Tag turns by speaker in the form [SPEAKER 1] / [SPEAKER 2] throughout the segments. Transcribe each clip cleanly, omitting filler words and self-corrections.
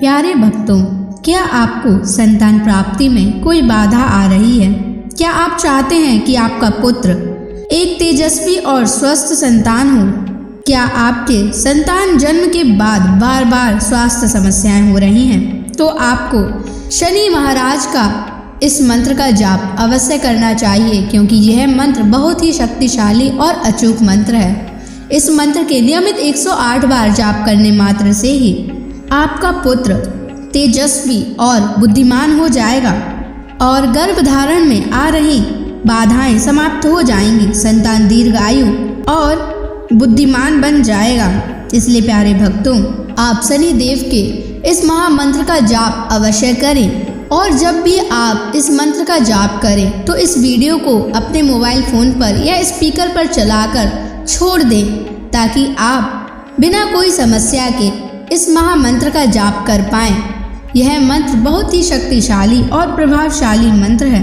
[SPEAKER 1] प्यारे भक्तों, क्या आपको संतान प्राप्ति में कोई बाधा आ रही है? क्या आप चाहते हैं कि आपका पुत्र एक तेजस्वी और स्वस्थ संतान हो? क्या आपके संतान जन्म के बाद बार बार स्वास्थ्य समस्याएं हो रही हैं? तो आपको शनि महाराज का इस मंत्र का जाप अवश्य करना चाहिए, क्योंकि यह मंत्र बहुत ही शक्तिशाली और अचूक मंत्र है। इस मंत्र के नियमित 108 बार जाप करने मात्र से ही आपका पुत्र तेजस्वी और बुद्धिमान हो जाएगा और गर्भधारण में आ रही बाधाएं समाप्त हो जाएंगी। संतान दीर्घायु और बुद्धिमान बन जाएगा। इसलिए प्यारे भक्तों, आप शनि देव के इस महामंत्र का जाप अवश्य करें। और जब भी आप इस मंत्र का जाप करें तो इस वीडियो को अपने मोबाइल फोन पर या स्पीकर पर चलाकर छोड़ दें, ताकि आप बिना कोई समस्या के इस महामंत्र का जाप कर पाएं। यह मंत्र बहुत ही शक्तिशाली और प्रभावशाली मंत्र है।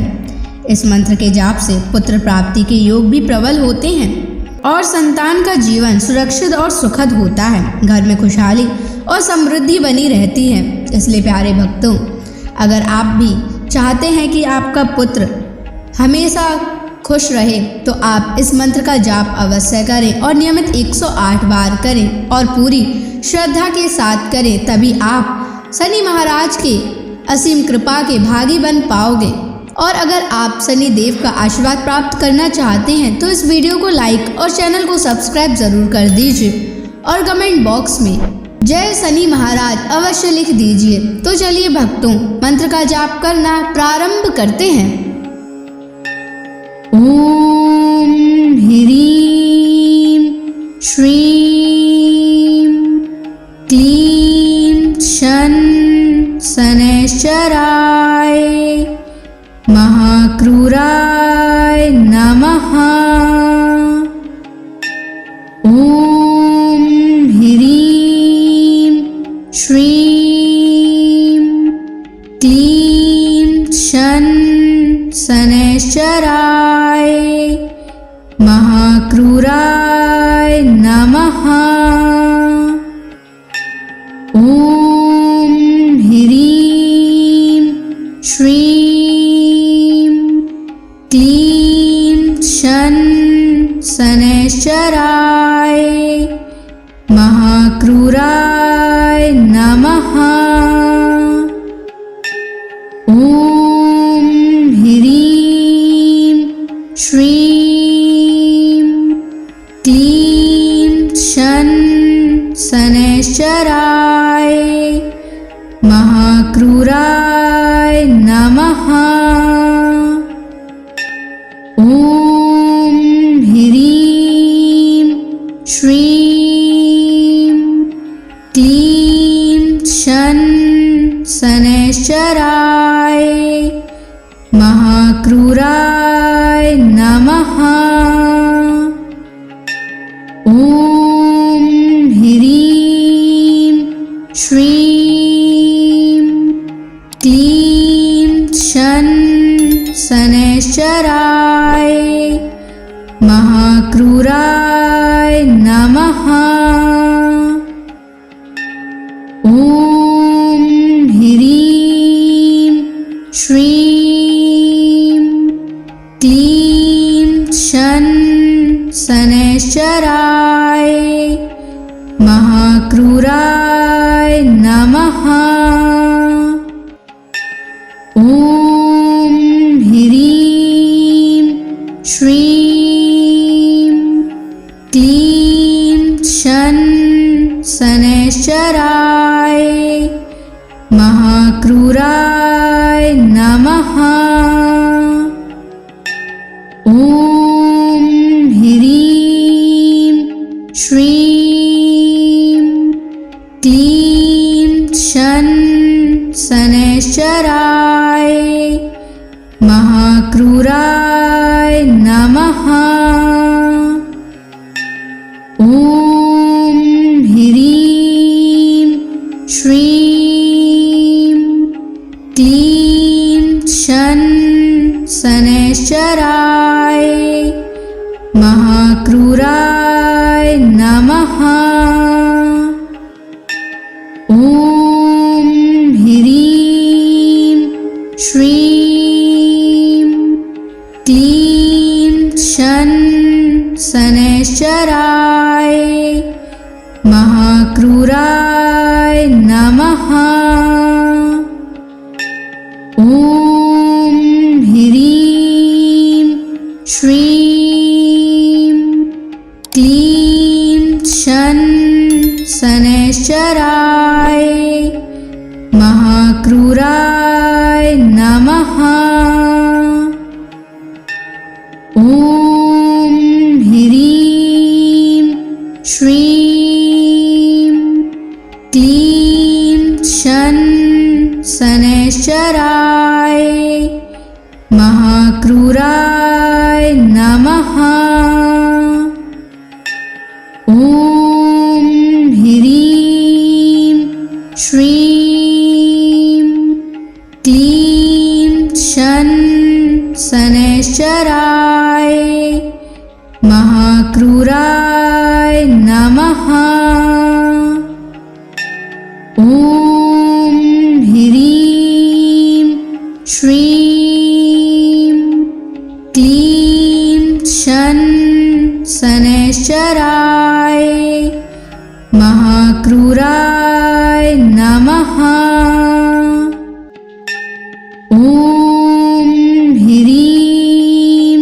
[SPEAKER 1] इस मंत्र के जाप से पुत्र प्राप्ति के योग भी प्रबल होते हैं और संतान का जीवन सुरक्षित और सुखद होता है। घर में खुशहाली और समृद्धि बनी रहती है। इसलिए प्यारे भक्तों, अगर आप भी चाहते हैं कि आपका पुत्र हमेशा खुश रहे, तो आप इस मंत्र का जाप अवश्य करें और नियमित 108 बार करें और पूरी श्रद्धा के साथ करें। तभी आप शनि महाराज के असीम कृपा के भागी बन पाओगे। और अगर आप शनि देव का आशीर्वाद प्राप्त करना चाहते हैं तो इस वीडियो को लाइक और चैनल को सब्सक्राइब जरूर कर दीजिए और कमेंट बॉक्स में जय शनि महाराज अवश्य लिख दीजिए। तो चलिए भक्तों, मंत्र का जाप करना प्रारंभ करते हैं। ओम ह्रीं श्रीं क्लीं शन शनैश्चराय महाक्रूराय नमः। ओम ह्रीं श्रीं क्लीं शन शनैश्चराय महाक्रूराय नमः। ओम ह्रीं श्रीं क्लीं शन शनैश्चराय महाक्रूराय नमः। ओम ह्रीं श्रीं क्लीं शन शनैश्चराय महाक्रूराय नमः। ओम ह्रीं श्रीं क्लीं शन शनैश्चराय महाक्रूराय नमः। ओम ह्रीं श्रीं क्लीं शन शनैश्चराय महाक्रूराय नमः। ओम ह्रीं श्रीं क्लीं शन शनैश्चराय महाक्रूराय नमः। ओम ह्रीं श्रीं क्लीं शन शनैश्चराय महाक्रूराय नमः। ओम ह्रीं श्रीं क्लीं शन शनैश्चराय महाक्रूराय नमः। ओम ह्रीं श्रीं क्लीं शन शनैश्चराय महाक्रूराय नमः। ओम शनैश्चराय महाक्रूराय नमः। ॐ ह्रीं श्रीं क्लीं शनैश्चराय महाक्रूराय नमः। ॐ ह्रीं श्रीं क्लीं शनैश्चराय महाक्रूराय नमः। ॐ ह्रीं श्रीं क्लीं शनैश्चराय महाक्रूराय नमः। ॐ ह्रीं श्रीं क्लीं शनैश्चराय महाक्रूराय नमः। ॐ ह्रीं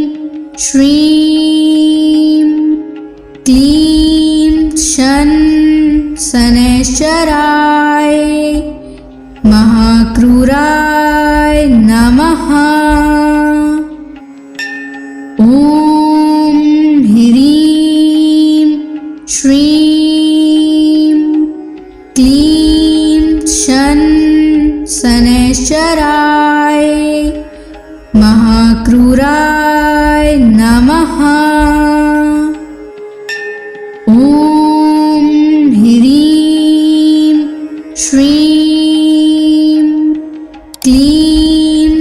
[SPEAKER 1] श्रीं क्लीं शनैश्चराय महाक्रूराय नमः। ॐ ह्रीं श्रीं क्लीं शनैश्चराय महाक्रूराय नमः। ॐ ह्रीं श्रीं क्लीं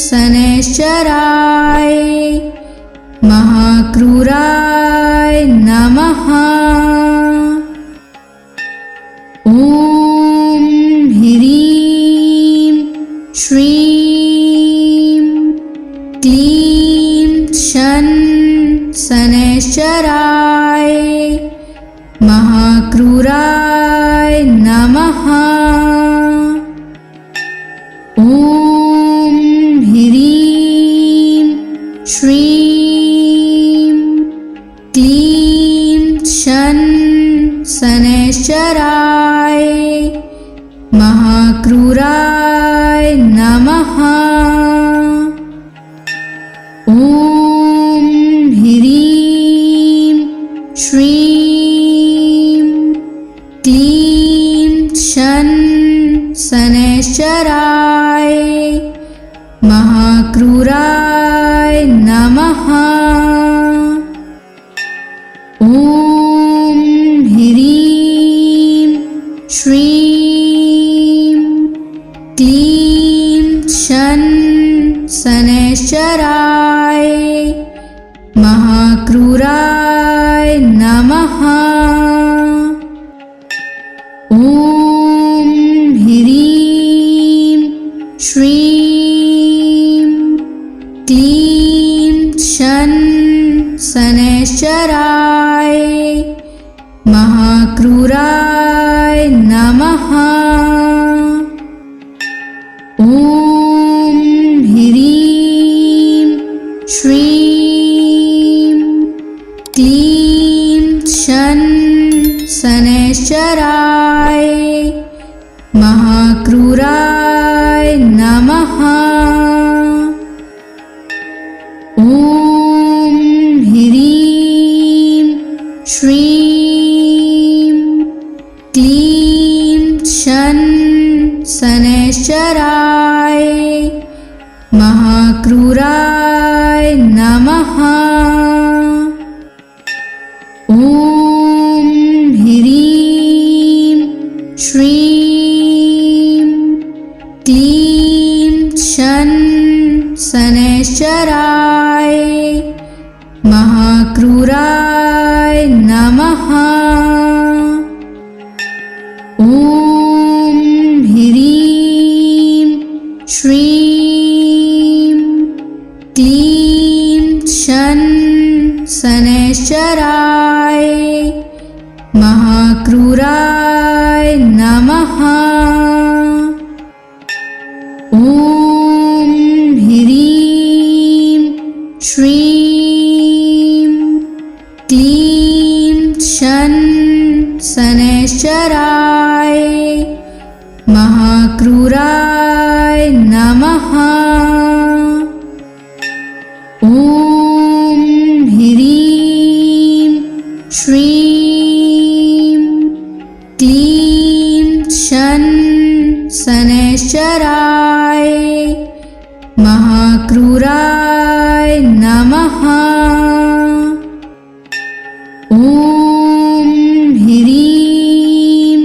[SPEAKER 1] शनैश्चराय महाक्रूराय नमः। ॐ ह्रीं श्रीं क्लीं शनैश्चराय महाक्रूराय नमः। ॐ ह्रीं श्रीं क्लीं शनैश्चराय महाक्रूराय नमः। ॐ ह्रीं श्रीं क्लीं शनैश्चराय महाक्रूराय नमः। ॐ ह्रीं श्रीं क्लीं शनैश्चराय महाक्रूराय नमः। ॐ ह्रीं श्रीं क्लीं शनैश्चराय महाक्रूराय नमः। ॐ ह्रीं श्रीं क्लीं शनैश्चराय महाक्रूराय नमः। ॐ ह्रीं श्रीं क्लीं शनैश्चराय महाक्रूराय नमः। ॐ ह्रीं श्रीं क्लीं शनैश्चराय महाक्रूराय नमः। ॐ ह्रीं श्रीं क्लीं शनैश्चराय महाक्रूराय नमः। ॐ ह्रीं श्रीं क्लीं शन शनैश्चराय महाक्रूराय नमः। ॐ ह्रीं श्रीं क्लीं शन शनैश्चराय महाक्रूराय नमः। ॐ ह्रीं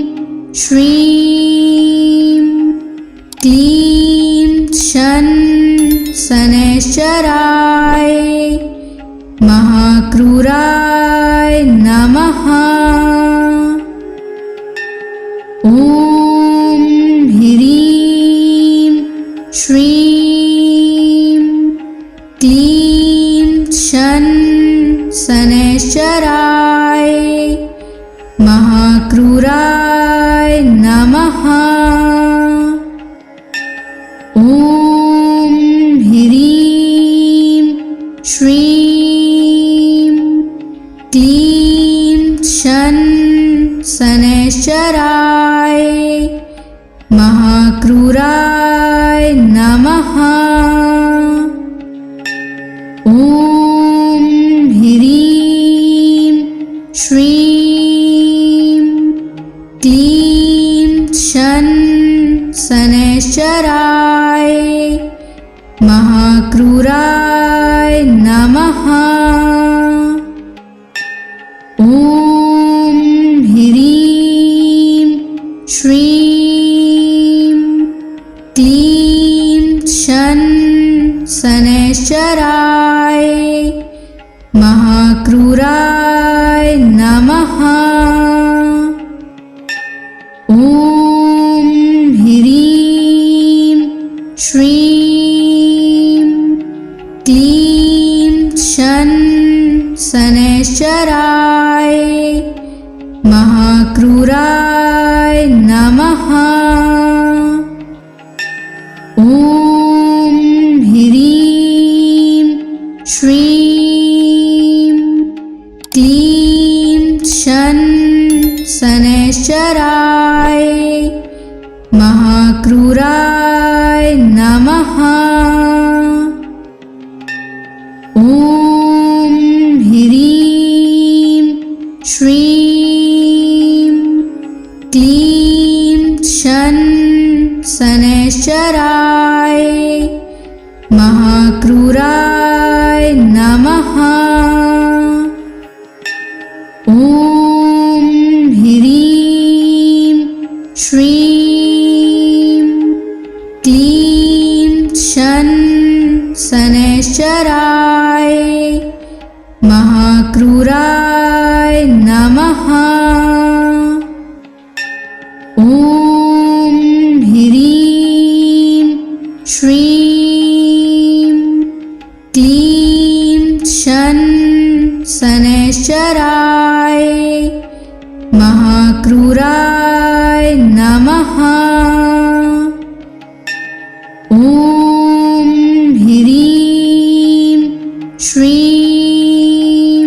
[SPEAKER 1] श्रीं क्लीं शन शनैश्चराय महाक्रूराय नमः। ॐ ह्रीं श्रीं क्लीं शन शनैश्चराय महाक्रूराय नमः। ॐ ह्रीं श्रीं क्लीं शन शनैश्चराय महाक्रूराय नमः। ॐ ह्रीं श्रीं क्लीं शन शनैश्चराय महाक्रूराय नमः। ॐ ह्रीं श्रीं क्लीं शन शनैश्चराय महाक्रूराय नमः। ॐ ह्रीं श्रीं क्लीं शन शनैश्चराय महाक्रूराय नमः। ॐ ह्रीं श्रीं क्लीं शन शनैश्चराय महाक्रूराय नमः। ॐ ह्रीं श्रीं क्लीं शन शनैश्चराय महाक्रूराय नमः। ॐ ह्रीं श्रीं क्लीं शन शनैश्चराय महाक्रूराय नमः। ॐ ह्रीं श्रीं क्लीं शन शनैश्चराय महाक्रूराय नमः। ॐ ह्रीं श्रीं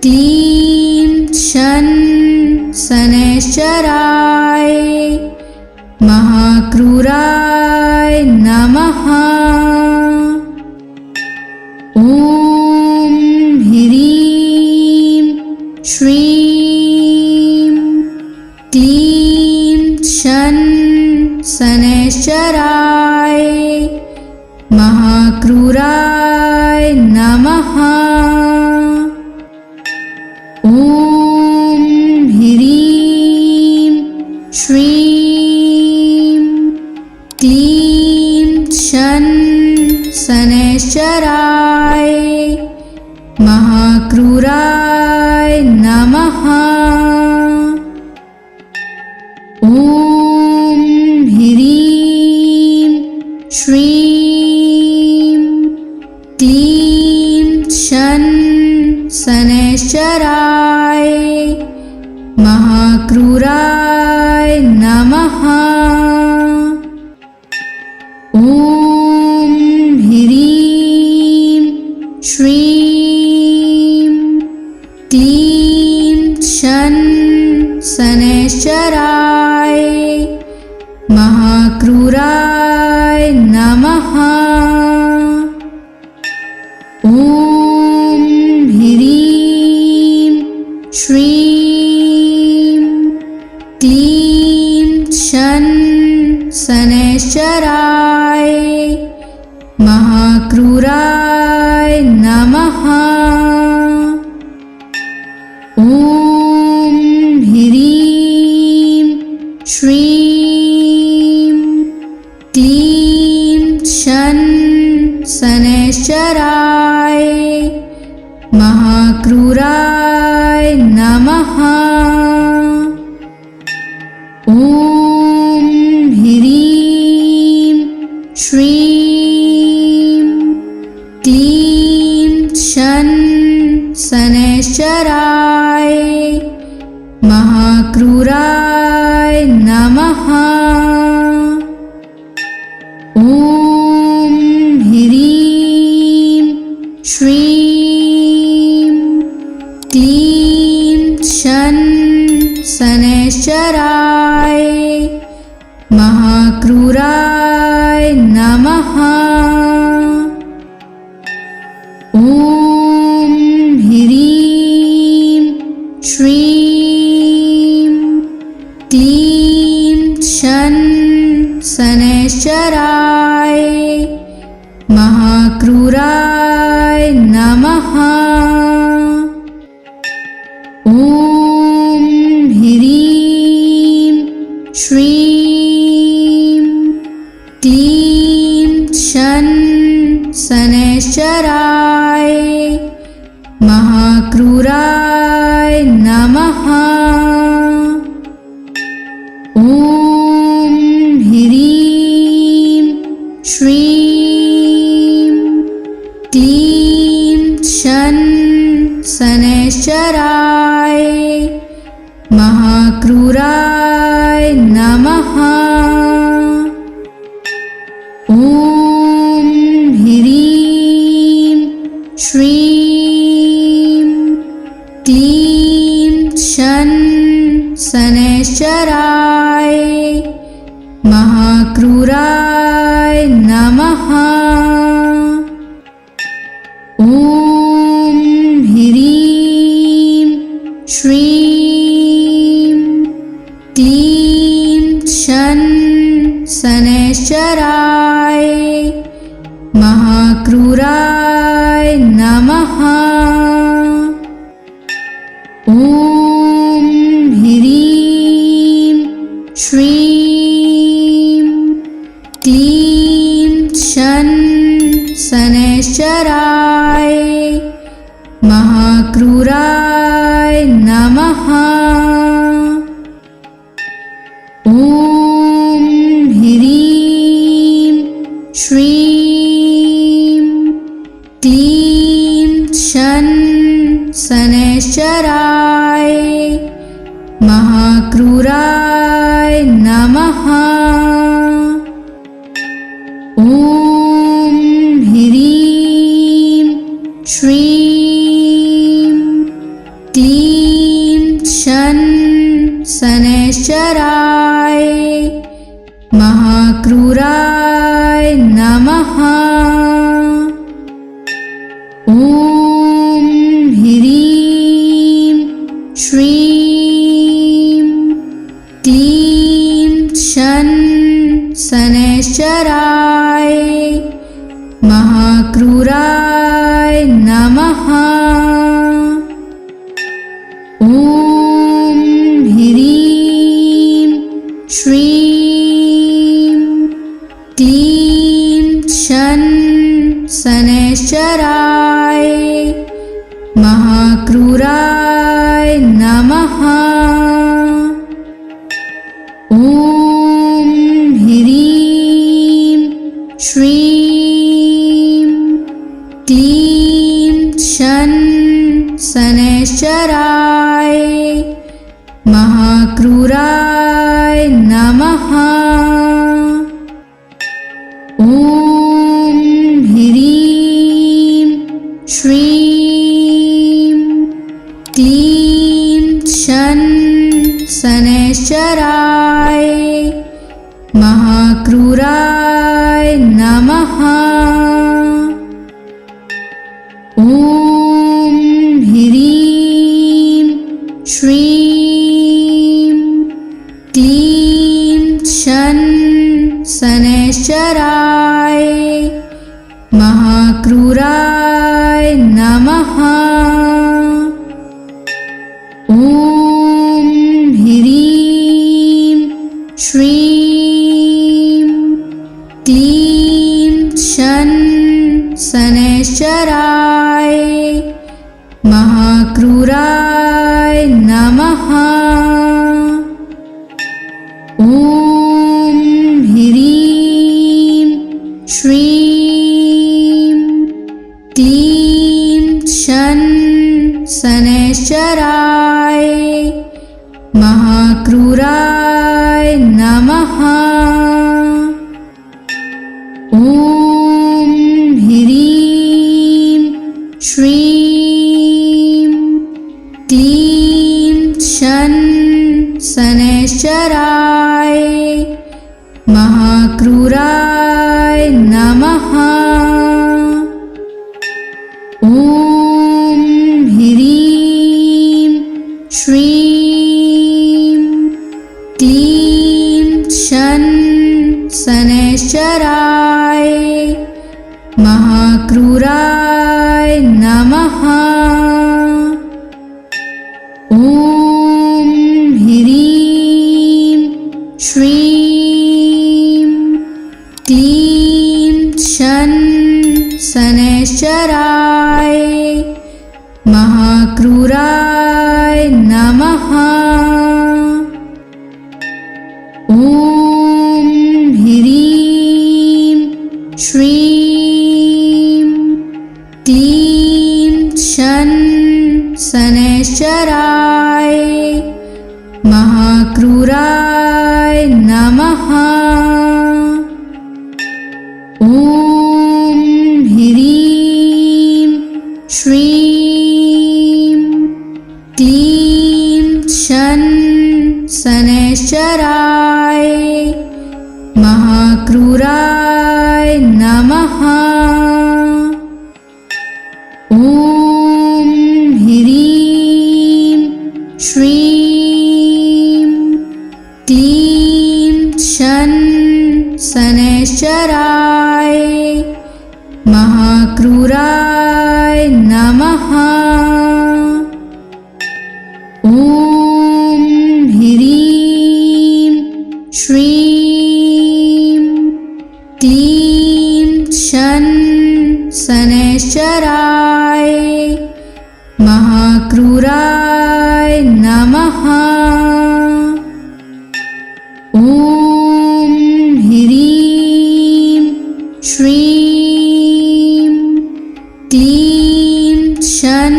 [SPEAKER 1] क्लीं शन शनैश्चराय महाक्रूराय नमः। ॐ ह्रीं श्रीं क्लीं शन शनैश्चराय महाक्रूराय नमः। ॐ ह्रीं श्रीं क्लीं शन शनैश्चराय महाक्रूराय नमः। ॐ ह्रीं श्रीं क्लीं शन क्लीं शन शनैश्चराय महाक्रूराय नमः। ॐ ह्रीं श्रीं क्लीं शन शनैश्चराय महाक्रूराय नमः। ॐ ह्रीं श्रीं क्लीं शन शनैश्चराय महाक्रूराय नमः। ॐ ह्रीं श्रीं क्लीं शन शनैश्चराय महाक्रूराय नमः। ॐ ह्रीं श्रीं क्लीं शन शनैश्चराय महाक्रूराय नमः। ॐ ह्रीं श्रीं क्लीं शन शनैश्चराय महाक्रूराय नमः। ॐ ह्रीं श्रीं क्लीं शन शनैश्चराय महाक्रूराय नमः। ॐ ह्रीं श्रीं क्लीं शन शनैश्चराय महाक्रूराय नमः। ॐ ह्रीं श्रीं क्लीं शन शनैश्चराय महाक्रूराय नमः। ॐ ह्रीं श्रीं क्लीं शन शनैश्चराय महाक्रूराय नमः। ॐ ह्रीं श्रीं क्लीं शन शनैश्चराय महाक्रूराय नमः। ॐ ह्रीं श्रीं क्लीं शन शनैश्चराय महाक्रूराय नमः। ॐ ह्रीं श्रीं क्लीं शन शनैश्चराय महाक्रूराय नमः। ॐ ह्रीं श्रीं क्लीं शन शनैश्चराय महाक्रूराय नमः। ॐ ह्रीं श्रीं क्लीं शन शनैश्चराय महाक्रूराय नमः। ॐ ह्रीं श्रीं क्लीं शन शनैश्चराय महाक्रूराय नमः। ॐ ह्रीं श्रीं क्लीं शन शनैश्चराय महाक्रूराय नमः। ॐ ह्रीं श्रीं क्लीं शन शनैश्चराय महाक्रूराय नमः। ॐ ह्रीं श्रीं क्लीं शन शनैश्चराय महाक्रूराय नमः। ॐ ह्रीं श्रीं क्लीं शन शनैश्चराय महाक्रूराय नमः। ॐ ह्रीं श्रीं क्लीं शन शनैश्चराय महाक्रूराय नमः। ॐ ह्रीं श्रीं क्लीं शन शनैश्चराय महाक्रूराय नमः। ॐ ह्रीं श्रीं क्लीं शन शनैश्चराय महाक्रूराय नमः। ॐ ह्रीं श्रीं क्लीं शन शनैश्चराय महाक्रूराय नमः। ॐ ह्रीं श्रीं क्लीं शन शनैश्चराय महाक्रूराय नमः। ॐ ह्रीं श्रीं क्लीं शन शनैश्चराय महाक्रूराय नमः। ॐ ह्रीं श्रीं क्लीं शन शनैश्चराय महाक्रूराय नमः। ॐ ह्रीं श्रीं क्लीं शन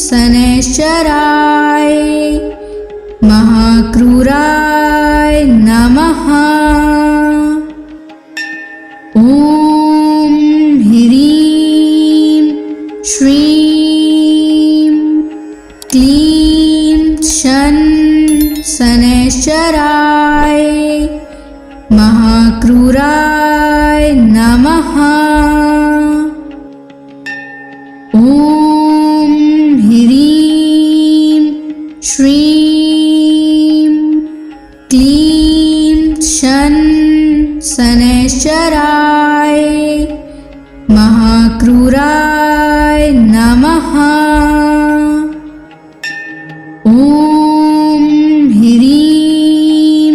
[SPEAKER 1] शनैश्चराय महाक्रूराय नमः। ॐ ह्रीं श्रीं क्लीं शन शनैश्चराय महाक्रूराय नमः। ॐ ह्रीं श्रीं क्लीं शन शनैश्चराय महाक्रूराय नमः। ॐ ह्रीं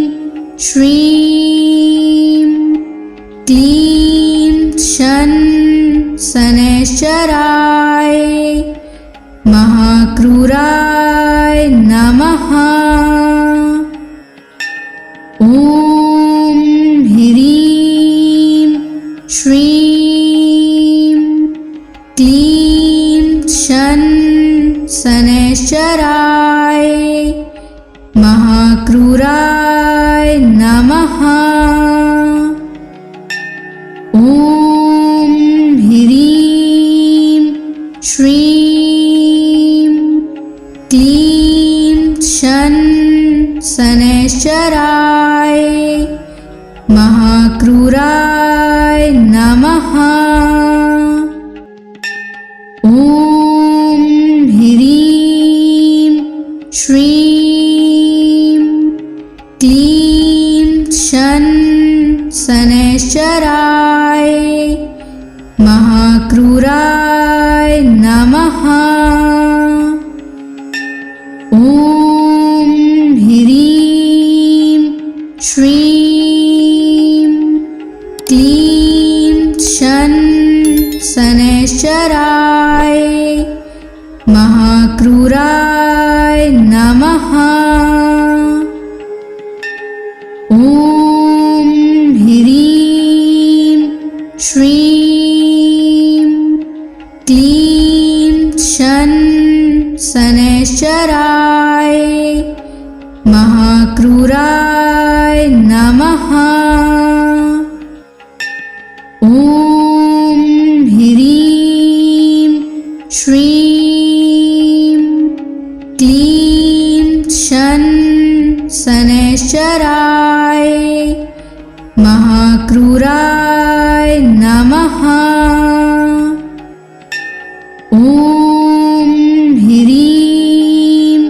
[SPEAKER 1] श्रीं क्लीं शन शनैश्चराय महाक्रूराय नमः। ॐ ह्रीं श्रीं क्लीं शन शनैश्चराय महाक्रूराय नमः। ॐ ह्रीं श्रीं क्लीं शन शनैश्चराय महाक्रूराय नमः। ॐ ह्रीं श्रीं क्लीं शन शनैश्चराय महाक्रूराय नमः। ॐ ह्रीं श्रीं क्लीं शन शनैश्चराय महाक्रूराय नमः। ॐ ह्रीं श्रीं क्लीं शन शनैश्चराय महाक्रूराय नमः। ॐ ह्रीं श्रीं क्लीं शन शनैश्चराय महाक्रूराय नमः। ॐ ह्रीं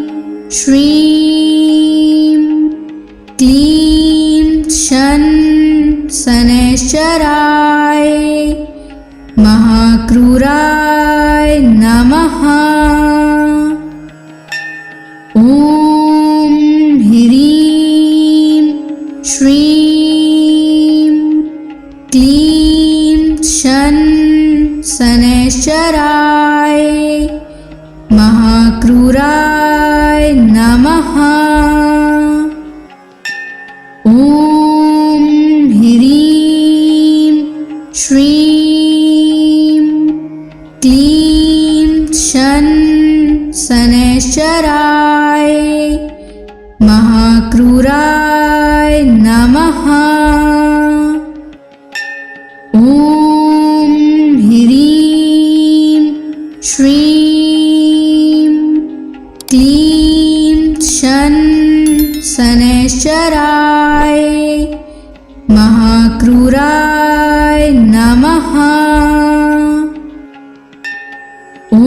[SPEAKER 1] श्रीं क्लीं शन शनैश्चराय महाक्रूराय नमः। ॐ ह्रीं श्रीं क्लीं शन शनैश्चराय महाक्रूराय नमः। ॐ ह्रीं श्रीं क्लीं शन शनैश्चराय महाक्रूराय नमः। ॐ ह्रीं श्रीं क्लीं शन शनैश्चराय महाक्रूराय नमः। ॐ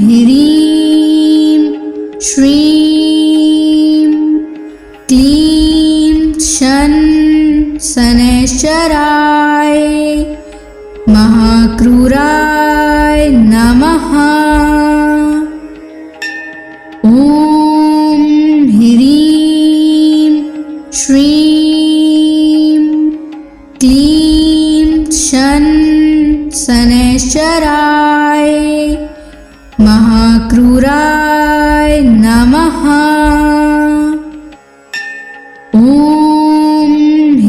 [SPEAKER 1] ह्रीं श्रीं क्लीं शन शनैश्चराय महाक्रूराय नमः। ॐ ह्रीं श्रीं क्लीं शन शनैश्चराय महाक्रूराय नमः। ॐ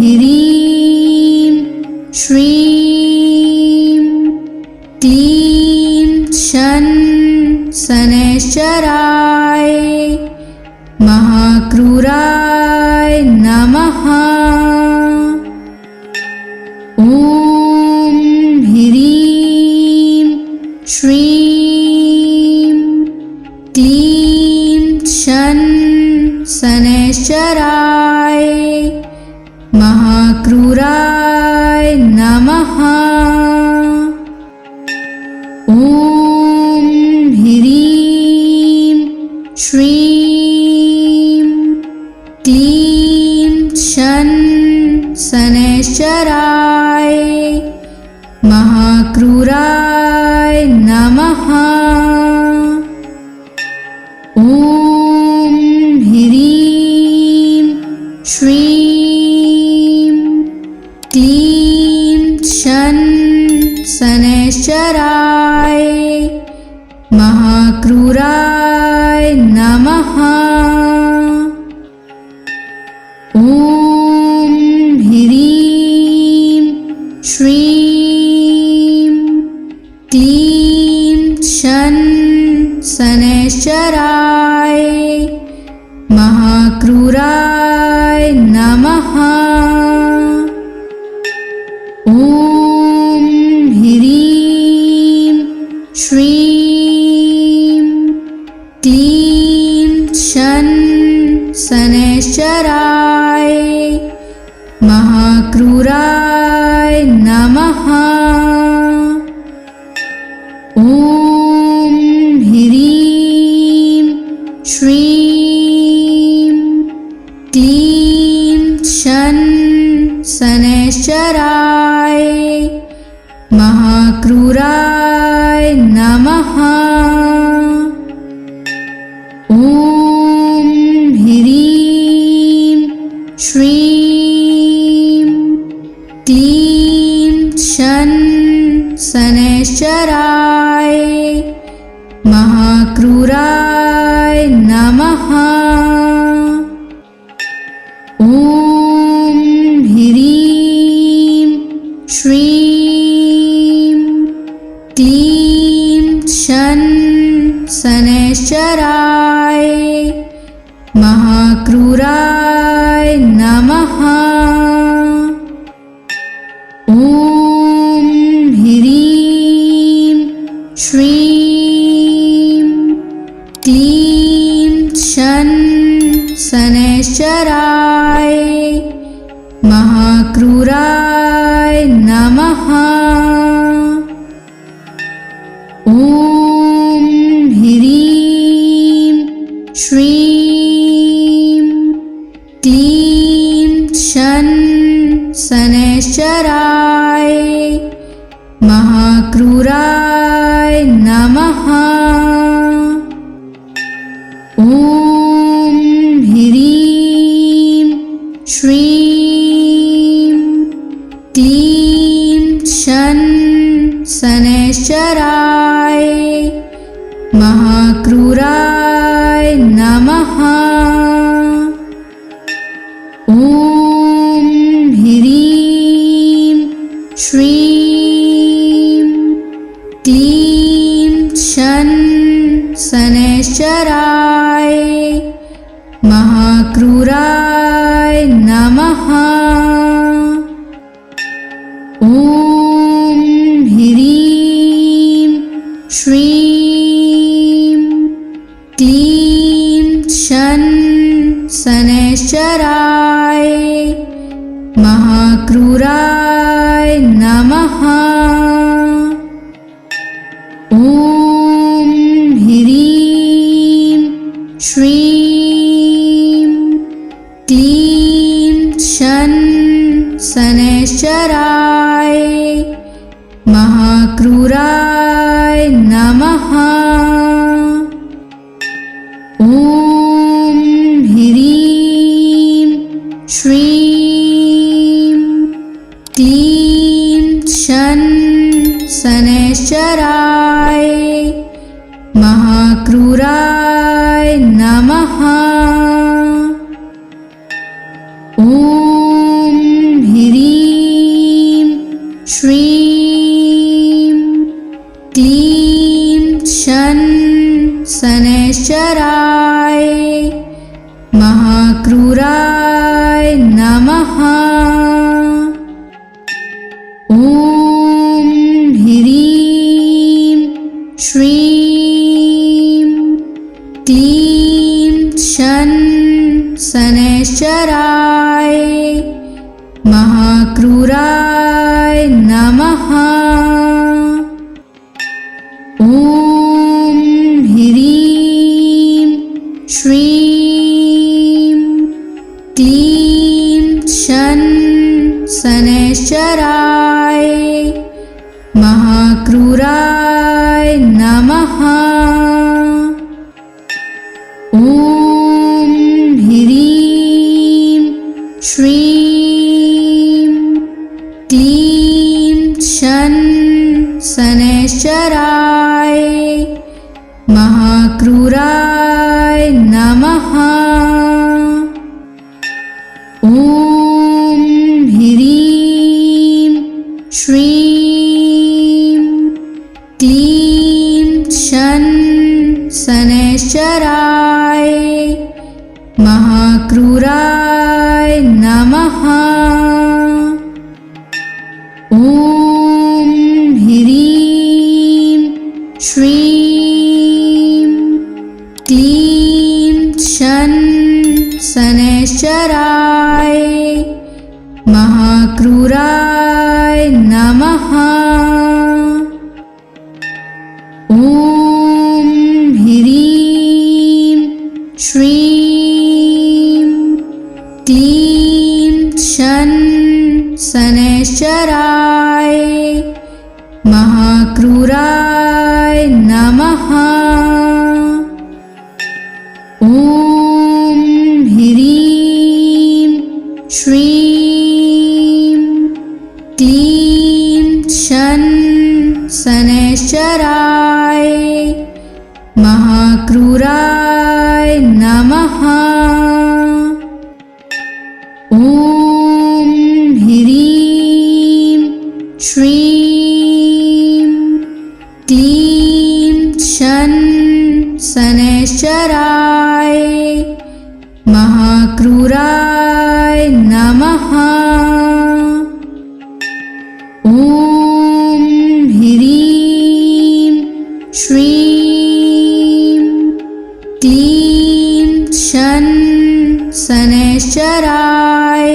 [SPEAKER 1] ह्रीं श्रीं क्लीं शन शनैश्चराय महाक्रूराय नमः। ॐ ह्रीं श्रीं क्लीं शन शनैश्चराय महाक्रूराय नमः। ॐ ह्रीं श्रीं क्लीं शन शनैश्चराय महाक्रूराय नमः। ॐ ह्रीं श्रीं क्लीं शन शनैश्चराय महाक्रूराय नमः। ॐ ह्रीं श्रीं क्लीं शन शनैश्चराय महाक्रूराय नमः। ॐ ह्रीं श्रीं शन शनैश्चराय महाक्रूराय नमः। ॐ ह्रीं श्रीं क्लीं शन शनैश्चराय महाक्रूराय नमः। ॐ ह्रीं श्रीं क्लीं शन शनैश्चराय महाक्रूराय नमः। ॐ ह्रीं श्रीं क्लीं शन शनैश्चराय महाक्रूराय नमः। ॐ ह्रीं श्रीं क्लीं शन शनैश्चराय महाक्रूराय नमः। ॐ ह्रीं श्रीं क्लीं शन शनैश्चराय महाक्रूराय नमः। ॐ ह्रीं श्रीं क्लीं शन शनैश्चराय महाक्रूराय नमः। ॐ ह्रीं श्रीं क्लीं शन शनैश्चराय महाक्रूराय नमः। ॐ ह्रीं श्रीं क्लीं शन शनैश्चराय महाक्रूराय नमः। ॐ ह्रीं श्रीं क्लीं शन शनैश्चराय महाक्रूराय नमः। ॐ ह्रीं श्रीं क्लीं शन शनैश्चराय महाक्रूराय नमः। ॐ ह्रीं श्रीं क्लीं शन शनैश्चराय महाक्रूराय नमः। ॐ ह्रीं श्रीं क्लीं शन शनैश्चराय महाक्रूराय नमः। ॐ ह्रीं श्रीं क्लीं शन शनैश्चराय महाक्रूराय नमः। ॐ ह्रीं श्रीं क्लीं शन शनैश्चराय महाक्रूराय नमः। ॐ ह्रीं श्रीं क्लीं शन शनैश्चराय महाक्रूराय नमः। ॐ ह्रीं श्रीं क्लीं शन शनैश्चराय महाक्रूराय नमः। ॐ ह्रीं श्रीं क्लीं शन शनैश्चराय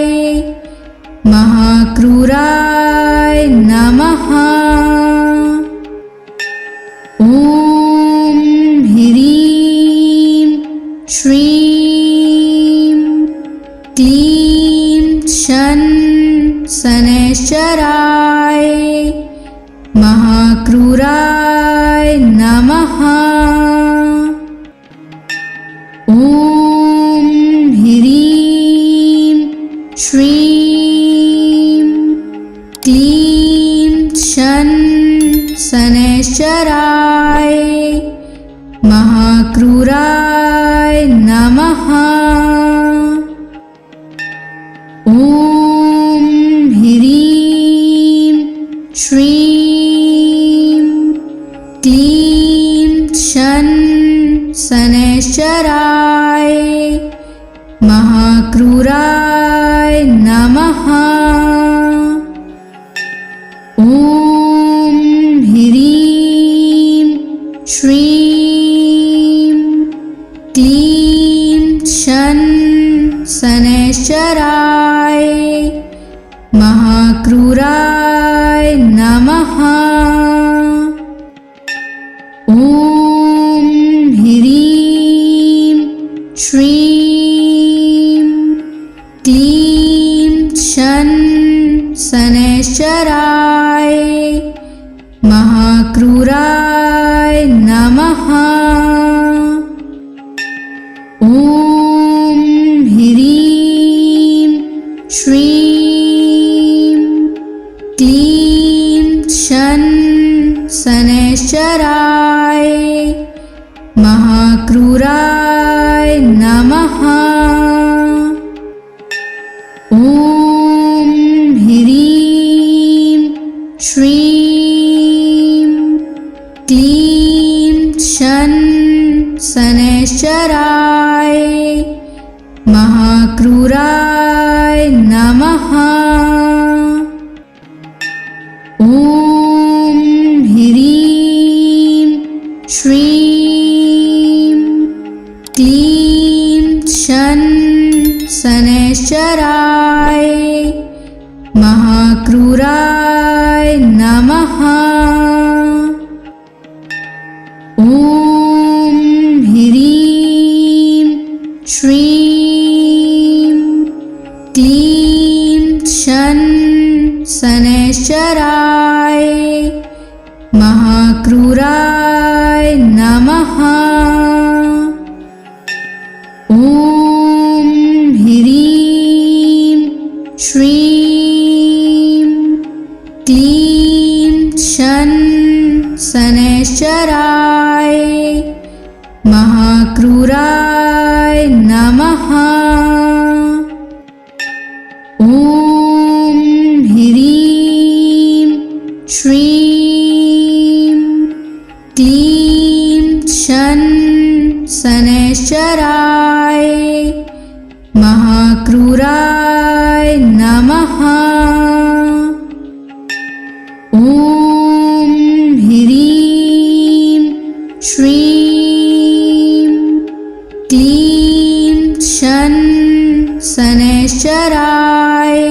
[SPEAKER 1] महाक्रूराय नमः। ॐ ह्रीं श्रीं क्लीं शन शनैश्चराय महाक्रूराय नमः। ॐ ह्रीं श्रीं क्लीं शन शनैश्चराय महाक्रूराय नमः। ॐ ह्रीं श्रीं क्लीं शन शनैश्चराय महाक्रूराय नमः। ॐ ह्रीं श्रीं क्लीं शन शनैश्चराय महाक्रूराय नमः। ॐ ह्रीं श्रीं क्लीं शन शनैश्चराय महाक्रूराय नमः। ॐ ह्रीं श्रीं क्लीं शन शनैश्चराय महाक्रूराय नमः। ॐ ह्रीं श्रीं क्लीं शन शनैश्चराय महाक्रूराय नमः। ॐ ह्रीं श्रीं क्लीं शन शनैश्चराय महाक्रूराय नमः। ॐ ह्रीं श्रीं क्लीं शन शनैश्चराय महाक्रूराय नमः। ॐ ह्रीं श्रीं क्लीं शन शनैश्चराय महाक्रूराय नमः। ॐ ह्रीं श्रीं क्लीं शन शनैश्चराय महाक्रूराय नमः। ॐ ह्रीं श्रीं क्लीं शन शनैश्चराय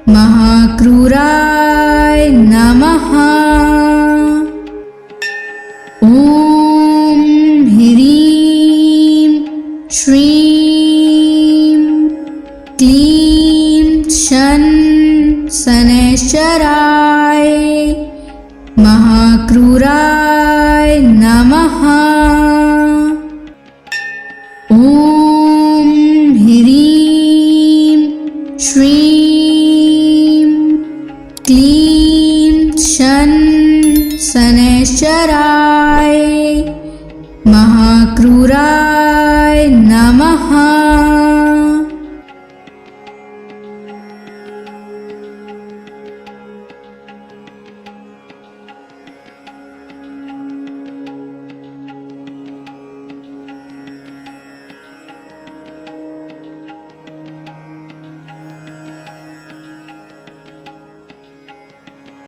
[SPEAKER 1] महाक्रूराय नमः। ॐ ह्रीं श्रीं क्लीं शन शनैश्चराय महाक्रूराय नमः। ॐ ह्रीं श्रीं क्लीं शन शनैश्चराय महाक्रूराय